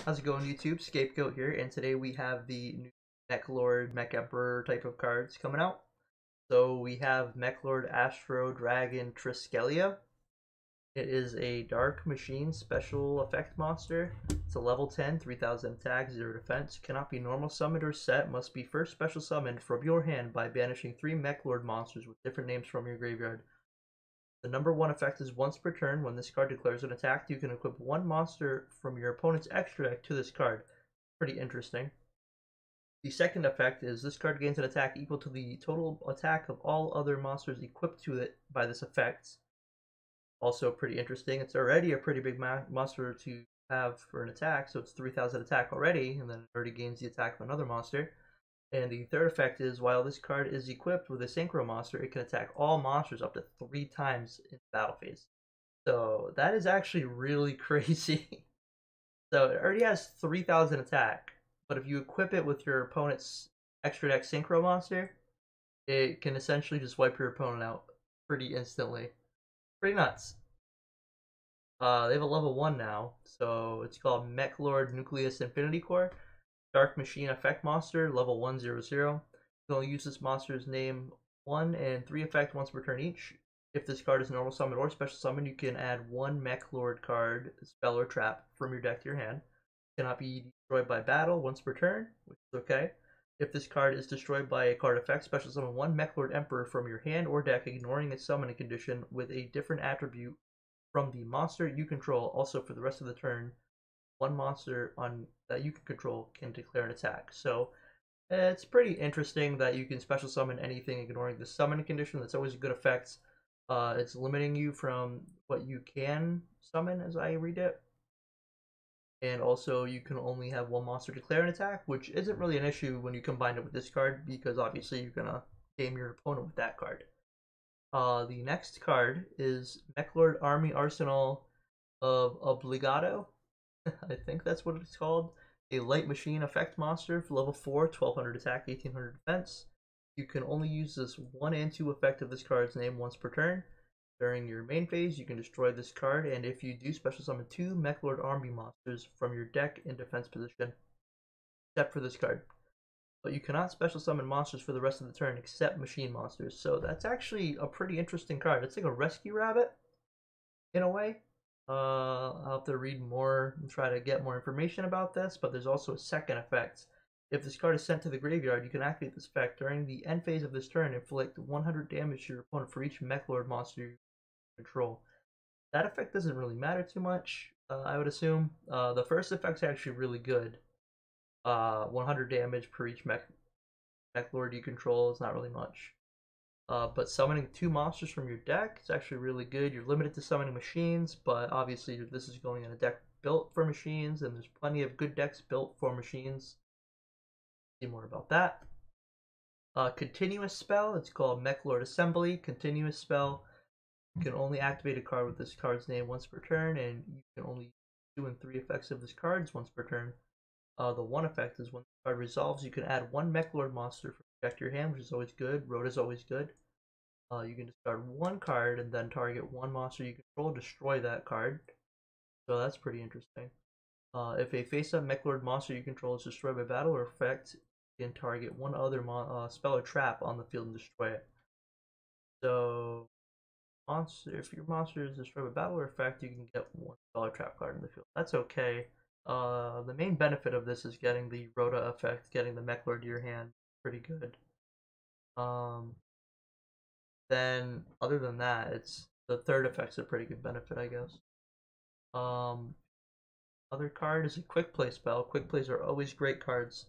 How's it going, YouTube? Scapegoat here, and today we have the new Meklord, Mech Emperor type of cards coming out. So we have Meklord Astro Dragon Triskelia. It is a Dark Machine special effect monster. It's a level 10, 3000 attack, 0 defense. Cannot be normal summoned or set. Must be first special summoned from your hand by banishing 3 Meklord monsters with different names from your graveyard. The number 1 effect is once per turn. When this card declares an attack, you can equip one monster from your opponent's extra deck to this card. Pretty interesting. The second effect is this card gains an attack equal to the total attack of all other monsters equipped to it by this effect. Also pretty interesting. It's already a pretty big monster to have for an attack, so it's 3000 attack already, and then it already gains the attack of another monster. And the third effect is while this card is equipped with a synchro monster, it can attack all monsters up to 3 times in battle phase. So that is actually really crazy. So it already has 3000 attack, but if you equip it with your opponent's extra deck synchro monster, it can essentially just wipe your opponent out pretty instantly. Pretty nuts. They have a level 1 now, so it's called Meklord Nucleus Infinity Core. Dark Machine Effect Monster, level 100. You can only use this monster's name 1 and 3 effect once per turn each. If this card is normal summon or special summon, you can add one Meklord card, spell, or trap from your deck to your hand. It cannot be destroyed by battle once per turn, which is okay. If this card is destroyed by a card effect, special summon one Meklord Emperor from your hand or deck, ignoring its summoning condition with a different attribute from the monster you control. Also, for the rest of the turn, one monster on that you can control can declare an attack. So it's pretty interesting that you can special summon anything ignoring the summoning condition. That's always a good effect. It's limiting you from what you can summon as I read it. And also you can only have one monster declare an attack, which isn't really an issue when you combine it with this card because obviously you're gonna game your opponent with that card. The next card is Meklord Army Arsenal of Obligado. I think that's what it's called. A light machine effect monster for level 4, 1200 attack, 1800 defense. You can only use this 1 and 2 effect of this card's name once per turn. During your main phase, you can destroy this card, and if you do, special summon 2 Meklord Army monsters from your deck in defense position, except for this card. But you cannot special summon monsters for the rest of the turn except machine monsters. So that's actually a pretty interesting card. It's like a rescue rabbit in a way. I'll have to read more and try to get more information about this, but there's also a second effect. If this card is sent to the graveyard, you can activate this effect during the end phase of this turn, inflict 100 damage to your opponent for each Meklord monster you control. That effect doesn't really matter too much, I would assume. The first effect's actually really good. 100 damage per each Meklord you control is not really much. But summoning 2 monsters from your deck is actually really good. You're limited to summoning machines, but obviously this is going in a deck built for machines, and there's plenty of good decks built for machines. See more about that. Continuous spell, it's called Meklord Assembly. Continuous spell, you can only activate a card with this card's name once per turn, and you can only use 2 and 3 effects of this card once per turn. The one effect is when the card resolves, you can add one Meklord monster from your deck to your hand, which is always good. Rhoda's always good. You can discard 1 card and then target 1 monster you control, destroy that card. So that's pretty interesting. If a face-up Meklord monster you control is destroyed by battle or effect, you can target 1 other spell or trap on the field and destroy it. So if your monster is destroyed by battle or effect, you can get 1 spell or trap card in the field. That's okay. The main benefit of this is getting the Rhoda effect, getting the Meklord to your hand. Pretty good. Um, then other than that, it's the third effect's a pretty good benefit, I guess. Um, Other card is a quick play spell. Quick plays are always great cards.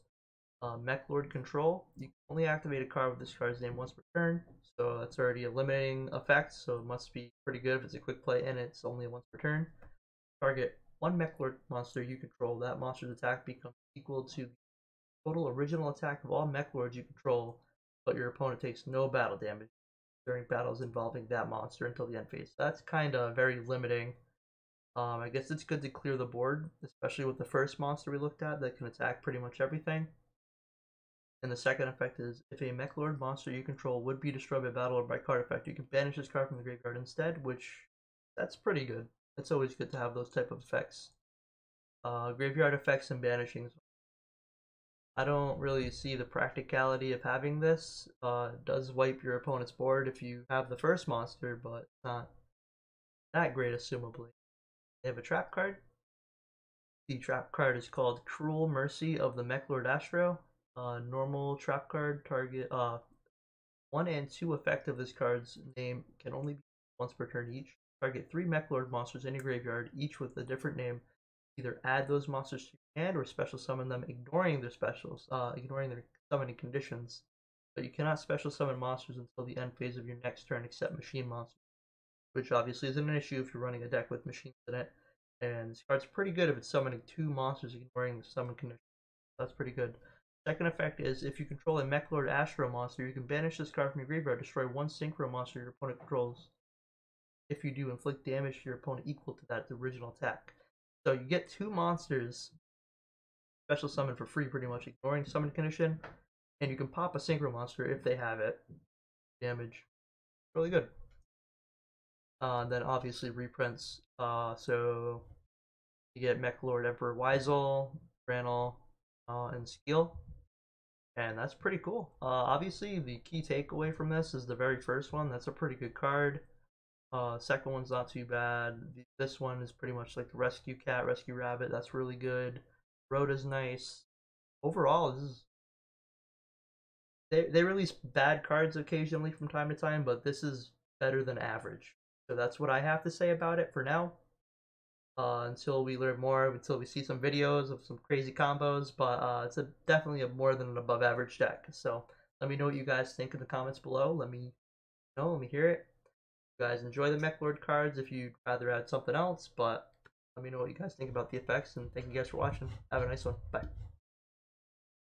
Meklord Control. You can only activate a card with this card's name once per turn, so that's already a limiting effect. So it must be pretty good if it's a quick play and it's only once per turn. Target 1 Meklord monster you control. That monster's attack becomes equal to the total original attack of all Meklords you control, but your opponent takes no battle damage during battles involving that monster until the end phase. That's kind of very limiting. I guess it's good to clear the board, especially with the first monster we looked at that can attack pretty much everything. And the second effect is if a Meklord monster you control would be destroyed by battle or by card effect, you can banish this card from the graveyard instead, which that's pretty good. It's always good to have those type of effects. Graveyard effects and banishings. I don't really see the practicality of having this. It does wipe your opponent's board if you have the first monster, but it's not that great, assumably. They have a trap card. The trap card is called Cruel Mercy of the Meklord Astro. Normal trap card, target 1 and 2 effect of this card's name can only be once per turn each. Target 3 Meklord monsters in your graveyard, each with a different name. Either add those monsters to your hand or special summon them, ignoring their summoning conditions. But you cannot special summon monsters until the end phase of your next turn, except machine monsters, which obviously isn't an issue if you're running a deck with machines in it. And this card's pretty good if it's summoning 2 monsters, ignoring the summon condition. That's pretty good. Second effect is if you control a Meklord Astro monster, you can banish this card from your graveyard, destroy 1 synchro monster your opponent controls. If you do, inflict damage to your opponent equal to that original attack. So you get 2 monsters special summon for free, pretty much, ignoring summon condition, and you can pop a synchro monster if they have it. Damage. Really good. Then obviously reprints. So you get Meklord Emperor Weisel, Ranel, and Skill. And that's pretty cool. Obviously, the key takeaway from this is the very first one. That's a pretty good card. Second one's not too bad. This one is pretty much like the Rescue Cat, Rescue Rabbit. That's really good. Rhoda's nice. Overall, this is they release bad cards occasionally from time to time, but this is better than average. So that's what I have to say about it for now. Until we learn more, until we see some videos of some crazy combos, but it's definitely a more than an above average deck. So let me know what you guys think in the comments below. Let me know, let me hear it. You guys enjoy the Meklord cards if you'd rather add something else, but let me know what you guys think about the effects, and thank you guys for watching. Have a nice one. Bye.